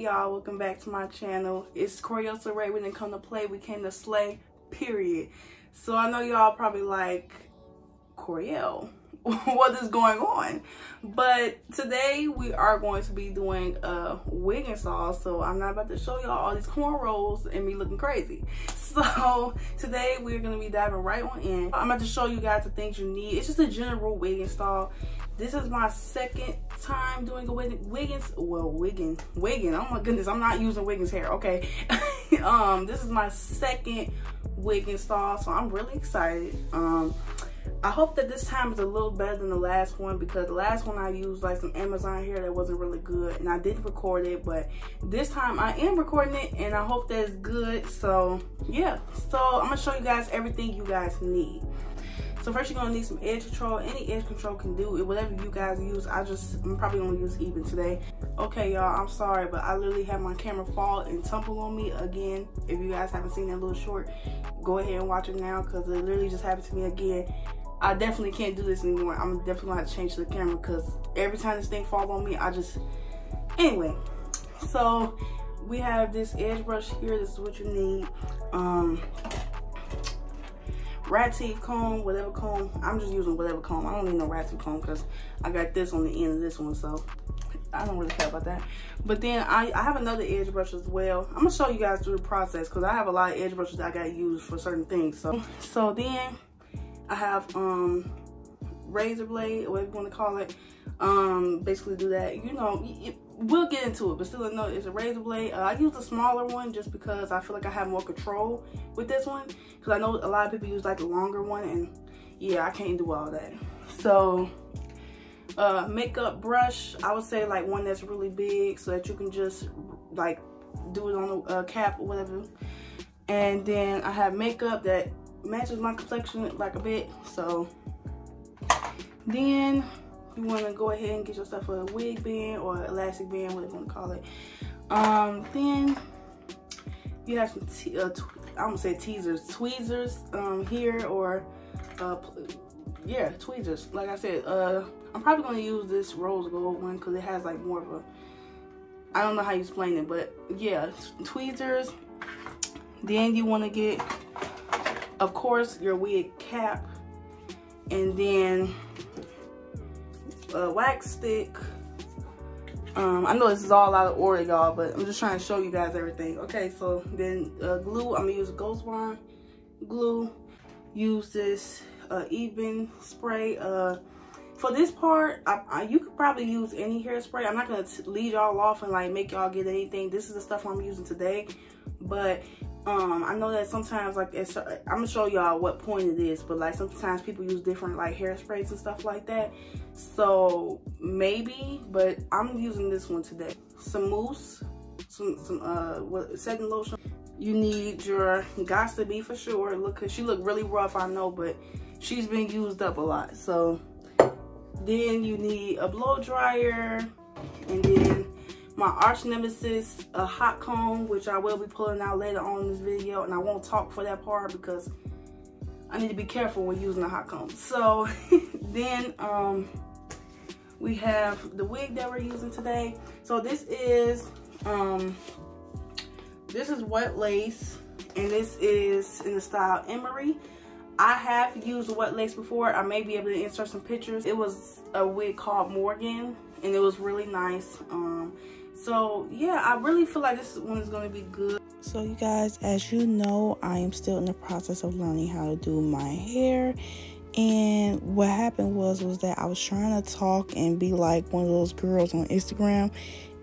y'all, welcome back to my channel. It's Coriel Saray. We didn't come to play, we came to slay, period. So I know y'all probably like, Coriel, what is going on? But today we are going to be doing a wig install. So I'm not about to show y'all all these cornrows and me looking crazy. So today we're going to be diving right on in. I'm about to show you guys the things you need. It's just a general wig install. This is my second time doing a wigging. Oh my goodness, I'm not using Wiggins hair, okay. This is my second wig install, so I'm really excited. I hope that this time is a little better than the last one, because the last one I used like some Amazon hair that wasn't really good, and I did record it, but this time I am recording it and I hope that it's good. So yeah, so I'm gonna show you guys everything you guys need. So first you're gonna need some edge control. Any edge control can do it, whatever you guys use. I'm probably gonna use Even today. Okay y'all, I'm sorry, but I literally had my camera fall and tumble on me again. If you guys haven't seen that little short, go ahead and watch it now, because it literally just happened to me again. I definitely can't do this anymore. I'm definitely gonna have to change the camera, because every time this thing falls on me, anyway. So we have this edge brush here. This is what you need. Rat teeth comb, whatever comb. I'm just using whatever comb. I don't need no rat teeth comb, because I got this on the end of this one, so I don't really care about that. But then I have another edge brush as well. I'm gonna show you guys through the process, because I have a lot of edge brushes that I gotta use for certain things. So then I have razor blade, or whatever you want to call it. Basically do that. You know, we'll get into it, but still, no, it's a razor blade. I use a smaller one just because I feel like I have more control with this one, because I know a lot of people use like a longer one, and yeah, I can't do all that. So makeup brush, I would say like one that's really big, so that you can just like do it on the cap or whatever. And then I have makeup that matches my complexion like a bit. So then you want to go ahead and get yourself a wig band or elastic band, whatever you want to call it. Then you have some I'm gonna say tweezers here, or yeah, tweezers. Like I said, I'm probably gonna use this rose gold one, because it has like more of a, I don't know how you explain it, but yeah, tweezers. Then you want to get, of course, your wig cap, and then a wax stick. I know this is all out of order, y'all, but I'm just trying to show you guys everything. Okay, so then glue. I'm gonna use Ghost Bond glue. Use this Even spray. For this part, you could probably use any hairspray. I'm not gonna lead y'all off and like make y'all get anything. This is the stuff I'm using today, but I know that sometimes, like, I'm gonna show y'all what point it is, but like sometimes people use different like hairsprays and stuff like that. So maybe, but I'm using this one today. Some mousse, some setting lotion. You need your Gots to Be for sure. Look, cause she look really rough, I know, but she's been used up a lot. So then you need a blow dryer, and then my arch nemesis, a hot comb, which I will be pulling out later on in this video, and I won't talk for that part because I need to be careful when using a hot comb. So then we have the wig that we're using today. So this is wet lace, and this is in the style Emery. I have used wet lace before. I may be able to insert some pictures. It was a wig called Morgan, and it was really nice. So yeah, I really feel like this one is going to be good. So you guys, as you know, I am still in the process of learning how to do my hair. And what happened was that I was trying to talk and be like one of those girls on Instagram,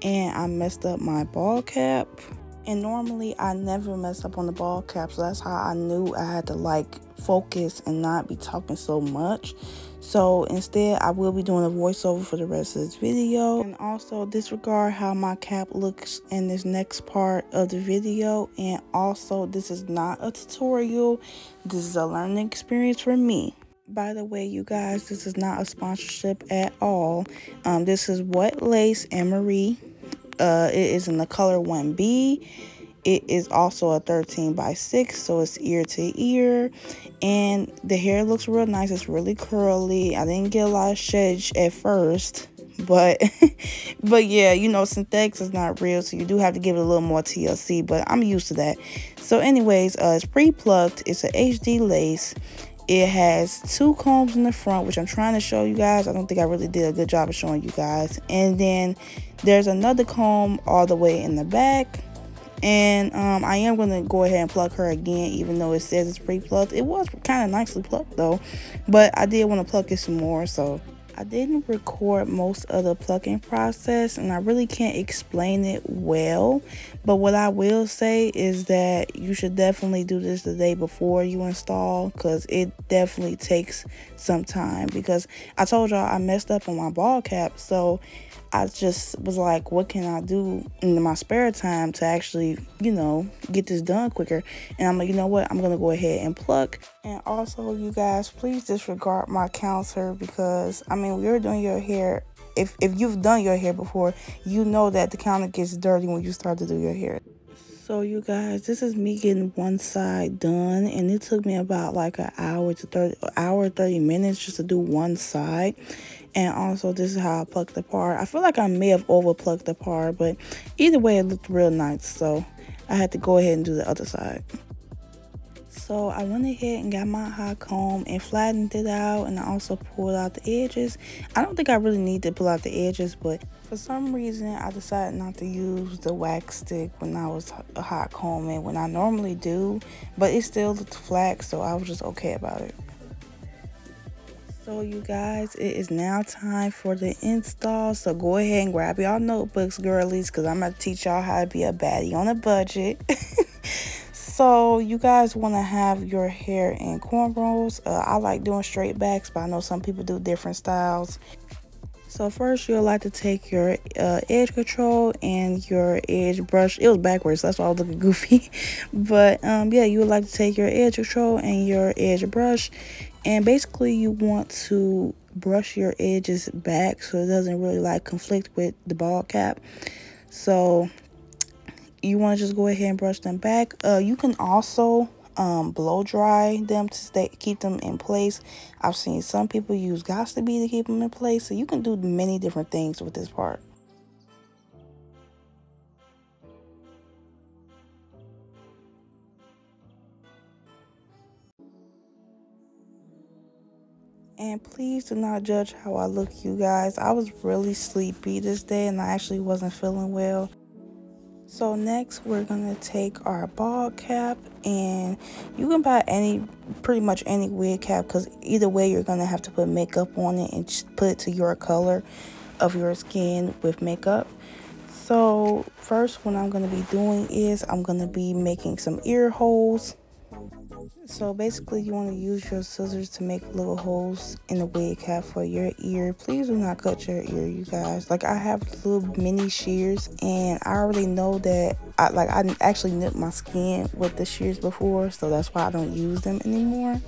and I messed up my ball cap. And normally I never mess up on the ball cap, so that's how I knew I had to like focus and not be talking so much. So instead, I will be doing a voiceover for the rest of this video, and also disregard how my cap looks in this next part of the video. And also, this is not a tutorial, this is a learning experience for me. By the way, you guys, this is not a sponsorship at all. This is Wet Lace Emery. It is in the color 1B. It is also a 13x6, so it's ear to ear, and the hair looks real nice. It's really curly. I didn't get a lot of sheddage at first, but but yeah, you know, synthetics is not real, so you do have to give it a little more TLC, but I'm used to that. So anyways, it's pre-plucked. It's a HD lace. It has 2 combs in the front, which I'm trying to show you guys. I don't think I really did a good job of showing you guys. And then there's another comb all the way in the back. And I am going to go ahead and pluck her again, even though it says it's pre-plucked. It was kind of nicely plucked though, but I did want to pluck it some more. So I didn't record most of the plucking process, and I really can't explain it well. But what I will say is that you should definitely do this the day before you install, because it definitely takes some time. Because I told y'all I messed up on my ball cap, so I just was like, what can I do in my spare time to actually, you know, get this done quicker? And I'm like, you know what? I'm going to go ahead and pluck. And also, you guys, please disregard my counter, because, I mean, when you're doing your hair, if you've done your hair before, you know that the counter gets dirty when you start to do your hair. So, you guys, this is me getting one side done, and it took me about like an hour to 30 minutes just to do one side. And also, this is how I plucked the part. I feel like I may have over plucked the part, but either way, it looked real nice. So I had to go ahead and do the other side. So I went ahead and got my hot comb and flattened it out, and I also pulled out the edges. I don't think I really need to pull out the edges, but for some reason I decided not to use the wax stick when I was hot combing, when I normally do, but it still looked flat, so I was just okay about it. So you guys, it is now time for the install. So go ahead and grab y'all notebooks, girlies, because I'm going to teach y'all how to be a baddie on a budget. So you guys want to have your hair in cornrows. I like doing straight backs, but I know some people do different styles. So first, you'll like to take your edge control and your edge brush. It was backwards, that's why I was looking goofy. But yeah, you would like to take your edge control and your edge brush. And basically, you want to brush your edges back so it doesn't really like conflict with the ball cap. So you want to just go ahead and brush them back. You can also blow dry them to keep them in place. I've seen some people use Got2b to keep them in place. So you can do many different things with this part. And please do not judge how I look, you guys. I was really sleepy this day and I actually wasn't feeling well. So next, we're going to take our ball cap, and you can buy pretty much any wig cap, because either way you're going to have to put makeup on it and just put it to your color of your skin with makeup. So first, what I'm going to be doing is I'm going to be making some ear holes. So basically, you want to use your scissors to make little holes in the wig cap for your ear. Please do not cut your ear, you guys. Like, I have little mini shears, and I already know that I actually nipped my skin with the shears before, so that's why I don't use them anymore.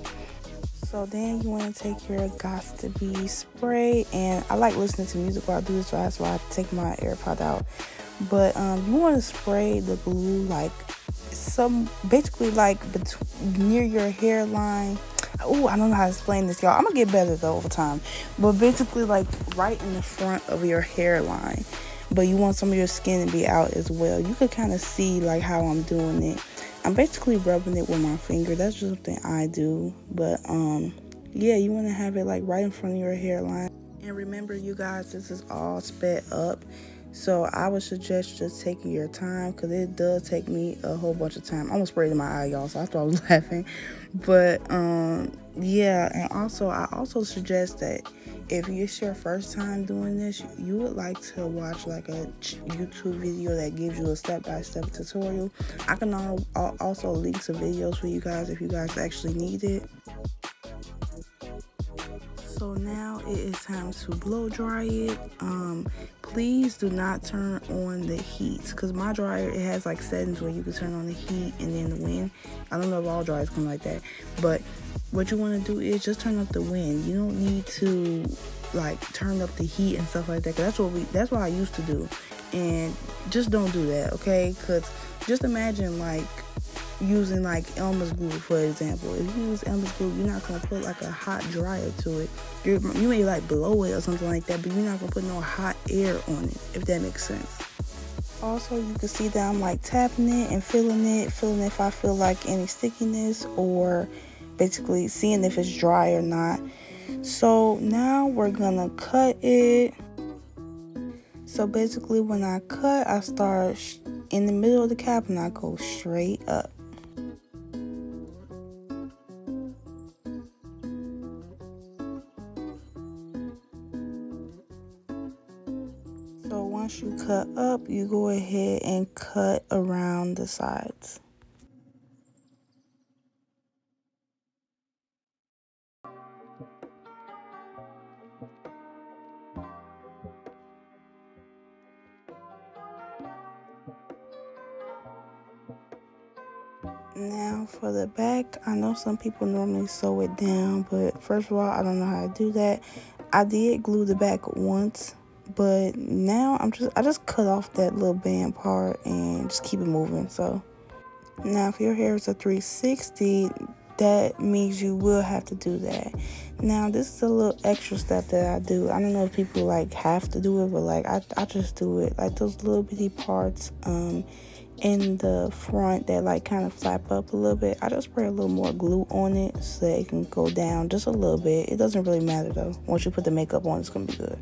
So then you want to take your Got2b spray, and I like listening to music while I do this, so that's why I take my AirPod out. But you want to spray the glue like basically like near your hairline. Oh, I don't know how to explain this, y'all. I'm gonna get better though over time. But basically like right in the front of your hairline. But you want some of your skin to be out as well. You could kind of see like how I'm doing it. I'm basically rubbing it with my finger. That's just something I do. But yeah, you want to have it like right in front of your hairline. And remember, you guys, this is all sped up. So I would suggest just taking your time, because it does take me a whole bunch of time. I almost sprayed in my eye, y'all, so I thought I was laughing. But yeah, and also I also suggest that if it's your first time doing this, you would like to watch like a YouTube video that gives you a step-by-step tutorial. I can also link some videos for you guys if you guys actually need it. So now it is time to blow dry it. Please do not turn on the heat, because my dryer, it has like settings where you can turn on the heat and then the wind. I don't know if all dryers come like that, but what you want to do is just turn up the wind. You don't need to like turn up the heat and stuff like that, because that's what I used to do. And just don't do that, okay? Because just imagine like using like Elmer's glue, for example. If you use Elmer's glue, you're not going to put like a hot dryer to it, You may like blow it or something like that, but you're not gonna put no hot air on it, if that makes sense. Also, you can see that I'm like tapping it and feeling if I feel like any stickiness, or basically seeing if it's dry or not. So now we're gonna cut it. So basically when I cut, I start in the middle of the cap and I go straight up. So once you cut up, you go ahead and cut around the sides. Now for the back, I know some people normally sew it down, but first of all, I don't know how to do that. I did glue the back once, but now I just cut off that little band part and just keep it moving. So now if your hair is a 360, that means you will have to do that. Now this is a little extra step that I do. I don't know if people like have to do it, but like I just do it. Like those little bitty parts in the front that like kind of flap up a little bit, I just spray a little more glue on it so that it can go down just a little bit. It doesn't really matter though. Once you put the makeup on, it's gonna be good.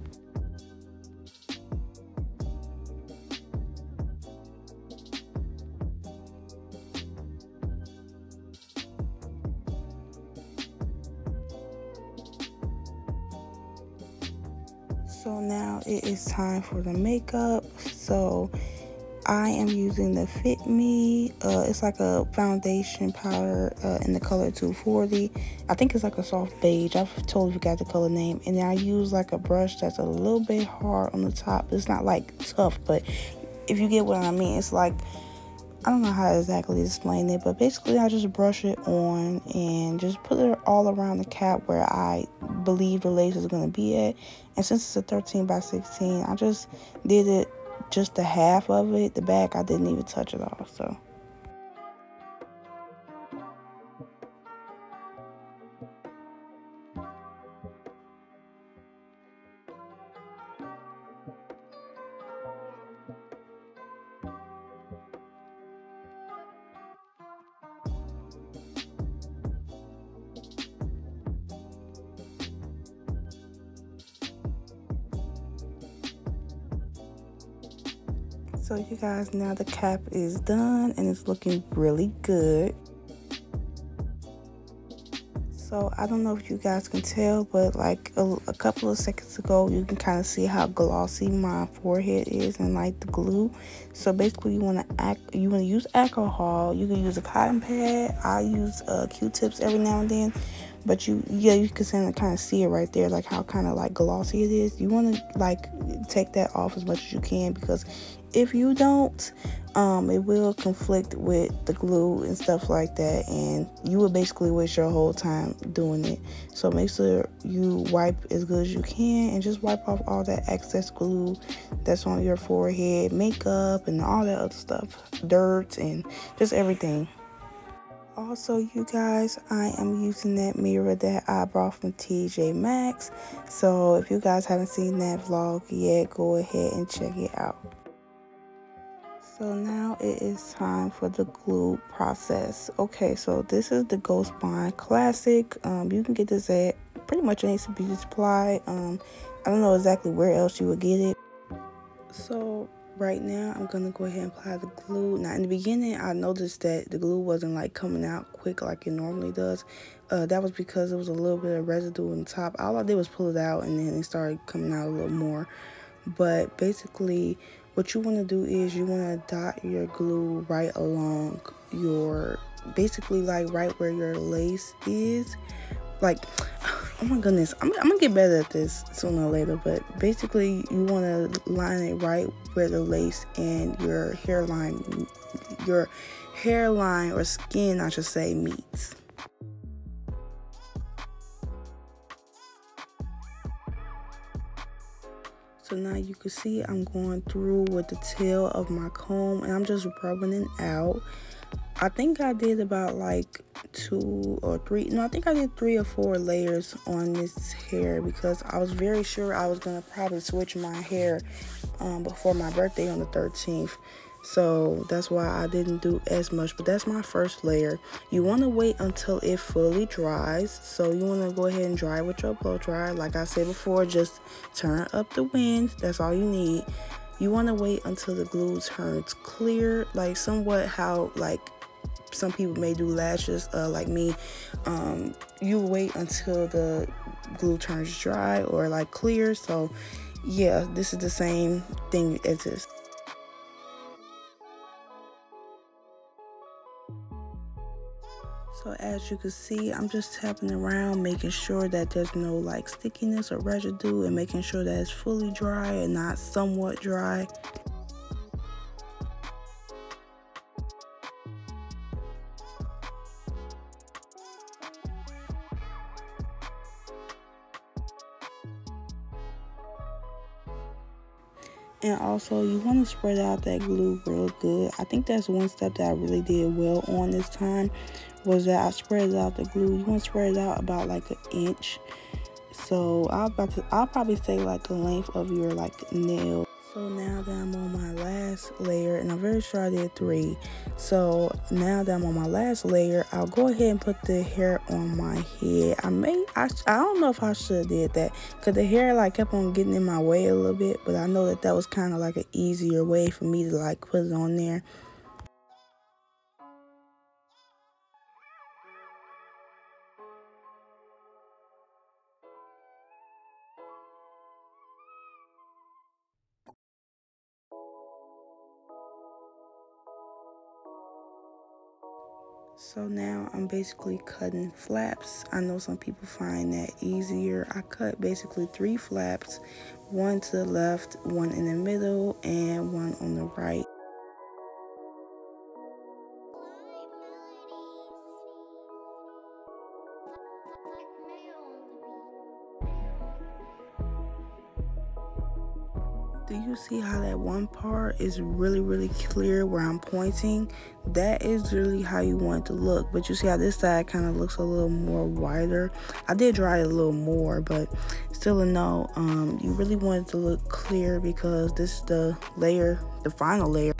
So now it is time for the makeup. So I am using the Fit Me. It's like a foundation powder in the color 240. I think it's like a soft beige. I totally forgot the color name. And then I use like a brush that's a little bit hard on the top. It's not like tough, but if you get what I mean, it's like, I don't know how to exactly explain it, but basically I just brush it on and just put it all around the cap where I believe the lace is going to be at. And since it's a 13 by 16, I just did it just the half of it. The back, I didn't even touch it all. So So you guys, now the cap is done and it's looking really good. So I don't know if you guys can tell, but like a couple of seconds ago, you can kind of see how glossy my forehead is and like the glue. So basically you want to use alcohol. You can use a cotton pad. I use Q-tips every now and then. But you can kind of see it right there, like how kind of like glossy it is. You want to like take that off as much as you can, because if you don't, it will conflict with the glue and stuff like that, and you will basically waste your whole time doing it. So make sure you wipe as good as you can and just wipe off all that excess glue that's on your forehead, makeup and all that other stuff, dirt and just everything. Also, you guys, I am using that mirror that I brought from TJ Maxx. So if you guys haven't seen that vlog yet, go ahead and check it out. So now it is time for the glue process. Okay, so this is the Ghost Bond Classic. You can get this at pretty much any beauty supply. I don't know exactly where else you would get it. So right now I'm gonna go ahead and apply the glue. Now in the beginning I noticed that the glue wasn't like coming out quick like it normally does. That was because it was a little bit of residue on the top. All I did was pull it out and then it started coming out a little more. But basically what you want to do is you want to dot your glue right along your, basically like right where your lace is. Like, oh my goodness, I'm gonna get better at this sooner or later, but basically you want to line it right where the lace and your hairline or skin, I should say, meets. So now you can see I'm going through with the tail of my comb and I'm just rubbing it out. I think I did about like 2 or 3, no, I think I did 3 or 4 layers on this hair because I was very sure I was gonna probably switch my hair before my birthday on the 13th. So that's why I didn't do as much, but that's my first layer. You want to wait until it fully dries. So you want to go ahead and dry with your blow dryer. Like I said before, just turn up the wind. That's all you need. You want to wait until the glue turns clear, like somewhat how like some people may do lashes, like me. You wait until the glue turns dry or like clear. So yeah, this is the same thing as this. So as you can see, I'm just tapping around, making sure that there's no like stickiness or residue, and making sure that it's fully dry and not somewhat dry. And also, you want to spread out that glue real good. I think that's one step that I really did well on this time, was that I spread out the glue. You want to spread it out about like 1 inch. So I'll probably say like the length of your like nail. So now that I'm on my last layer, and I'm very sure I did 3. So now that I'm on my last layer, I'll go ahead and put the hair on my head. I don't know if I should have did that, because the hair like kept on getting in my way a little bit, but I know that that was kind of like an easier way for me to like put it on there. So now I'm basically cutting flaps. I know some people find that easier. I cut basically 3 flaps, 1 to the left, 1 in the middle, and 1 on the right. Do you see how that one part is really clear where I'm pointing? That is really how you want it to look. But you see how this side kind of looks a little more wider. I did dry it a little more, but still a no. You really want it to look clear because this is the layer, the final layer.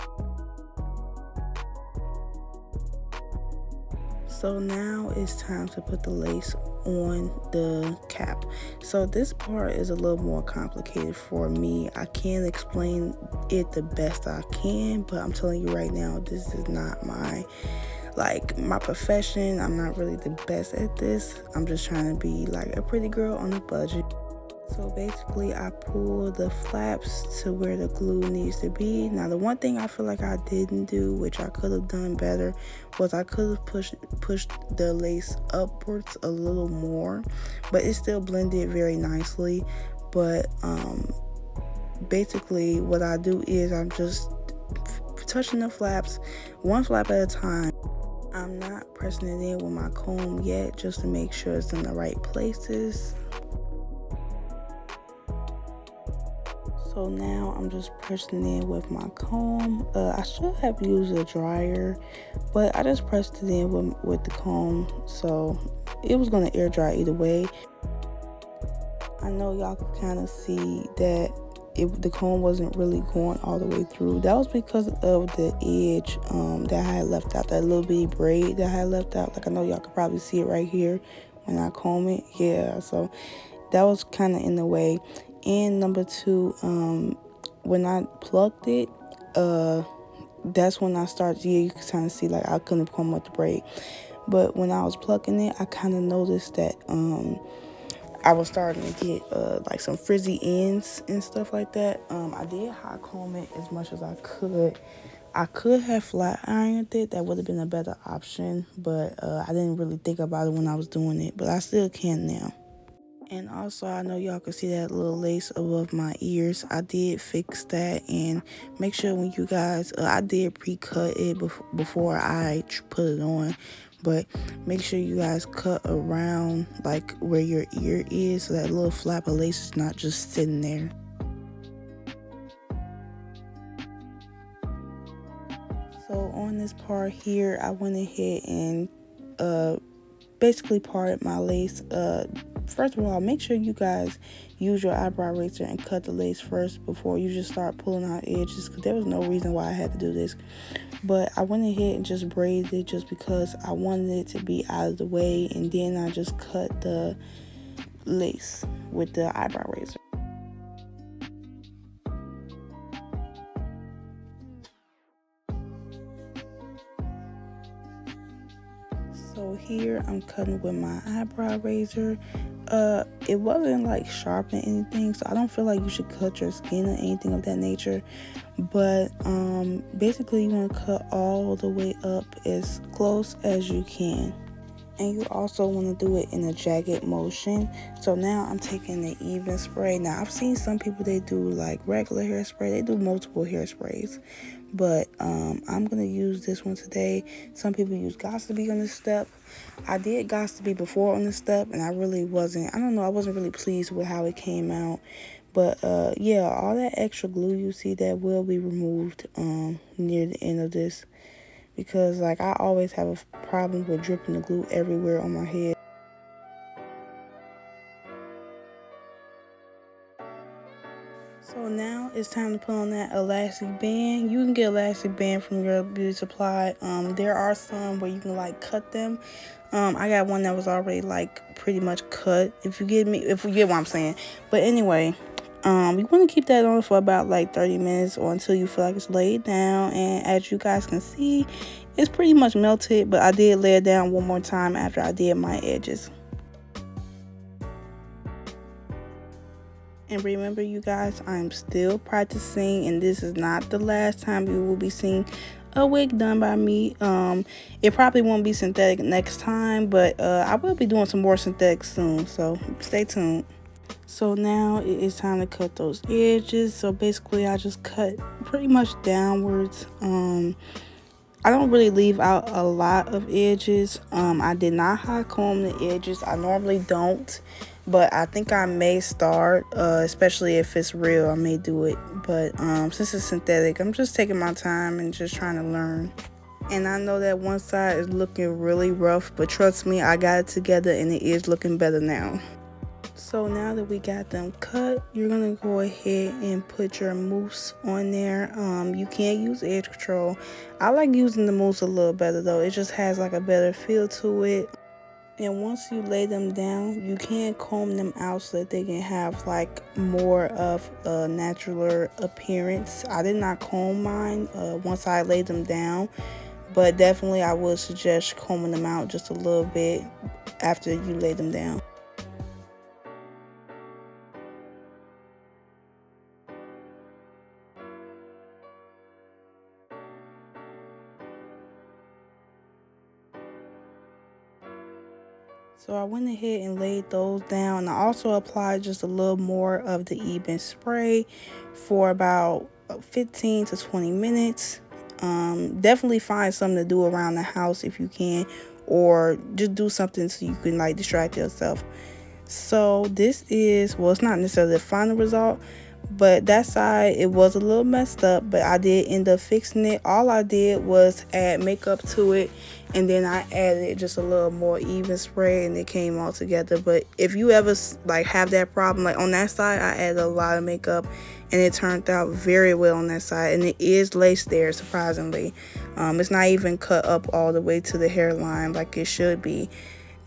So now it's time to put the lace on the cap. So this part is a little more complicated for me. I can't explain it the best I can, but I'm telling you right now, this is not my profession. I'm not really the best at this. I'm just trying to be like a pretty girl on a budget. So basically, I pull the flaps to where the glue needs to be. Now, the one thing I feel like I didn't do, which I could have done better, was I could have pushed the lace upwards a little more, but it still blended very nicely. But basically, what I do is I'm just touching the flaps, 1 flap at a time. I'm not pressing it in with my comb yet, just to make sure it's in the right places. So now I'm just pressing in with my comb. I should have used a dryer, but I just pressed it in with the comb, so it was going to air dry either way. I know y'all can kind of see that the comb wasn't really going all the way through. That was because of the edge that I had left out, that little bitty braid that I had left out. Like, I know y'all could probably see it right here when I comb it. Yeah, so that was kind of in the way. And number 2, when I plucked it, that's when I started, yeah, you can kind of see like I couldn't comb with the braid. But when I was plucking it, I kind of noticed that I was starting to get like some frizzy ends and stuff like that. I did hot comb it as much as I could. I could have flat ironed it. That would have been a better option, but I didn't really think about it when I was doing it, but I still can now. And also, I know y'all can see that little lace above my ears. I did fix that, and make sure when you guys, I did pre-cut it before I put it on, but make sure you guys cut around like where your ear is, so that little flap of lace is not just sitting there. So on this part here, I went ahead and basically parted my lace. First of all, make sure you guys use your eyebrow razor and cut the lace first before you just start pulling out edges, because there was no reason why I had to do this. But I went ahead and just braided it just because I wanted it to be out of the way, and then I just cut the lace with the eyebrow razor. So here I'm cutting with my eyebrow razor. It wasn't like sharp or anything, so I don't feel like you should cut your skin or anything of that nature. But basically you want to cut all the way up as close as you can. And you also want to do it in a jagged motion. So now I'm taking the even spray. Now I've seen some people, they do like regular hairspray, they do multiple hairsprays, but I'm gonna use this one today. Some people use Got2b on this step. I did Got2b before on this step, and I really wasn't, I don't know, I wasn't really pleased with how it came out. But yeah, all that extra glue you see, that will be removed near the end of this, because like I always have a problem with dripping the glue everywhere on my head. So now it's time to put on that elastic band. You can get elastic band from your beauty supply. There are some where you can like cut them. I got one that was already like pretty much cut, if you get what I'm saying. But anyway, you want to keep that on for about like 30 minutes or until you feel like it's laid down. And as you guys can see, it's pretty much melted, but I did lay it down one more time after I did my edges. And remember, you guys, I'm still practicing, and this is not the last time you will be seeing a wig done by me. It probably won't be synthetic next time, but I will be doing some more synthetic soon, so stay tuned. So now it is time to cut those edges. So basically I just cut pretty much downwards. I don't really leave out a lot of edges. I did not hot comb the edges. I normally don't, but I think I may start, especially if it's real, I may do it. But since it's synthetic, I'm just taking my time and just trying to learn. And I know that one side is looking really rough, but trust me, I got it together and it is looking better now. So now that we got them cut, you're gonna go ahead and put your mousse on there. You can use edge control. I like using the mousse a little better though. It just has like a better feel to it. And once you lay them down, you can comb them out so that they can have like more of a natural appearance. I did not comb mine once I laid them down, but definitely I would suggest combing them out just a little bit after you lay them down. So I went ahead and laid those down, and I also applied just a little more of the even spray for about 15 to 20 minutes. Definitely find something to do around the house if you can, or just do something so you can like distract yourself. So this is, well, it's not necessarily the final result, but that side, it was a little messed up, but I did end up fixing it. All I did was add makeup to it, and then I added just a little more even spray, and it came all together. But if you ever like have that problem, like on that side, I added a lot of makeup, and it turned out very well on that side. And it is laced there, surprisingly. It's not even cut up all the way to the hairline like it should be.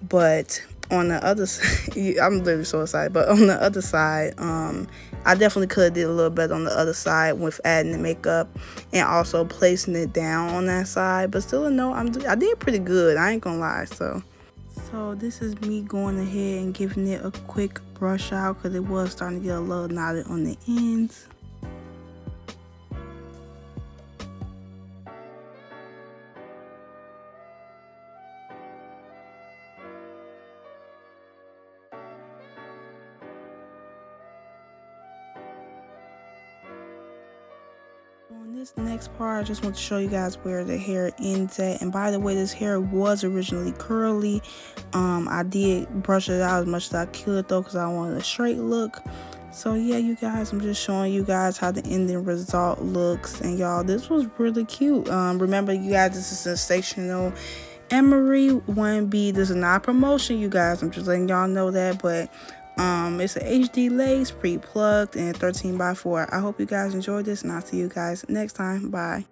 But on the other side, I'm literally so excited, but on the other side, I definitely could have did a little better on the other side with adding the makeup and also placing it down on that side. But still, no, I did pretty good, I ain't gonna lie. So this is me going ahead and giving it a quick brush out, because it was starting to get a little knotted on the ends. On this next part, I just want to show you guys where the hair ends at. And by the way, this hair was originally curly. I did brush it out as much as I could though, because I wanted a straight look. So yeah, you guys, I'm just showing you guys how the ending result looks. And y'all, this was really cute. Remember, you guys, this is sensational Emery 1B. This is not a promotion, you guys. I'm just letting y'all know that. But it's an HD lace, pre-plucked, and 13x4. I hope you guys enjoyed this, and I'll see you guys next time. Bye.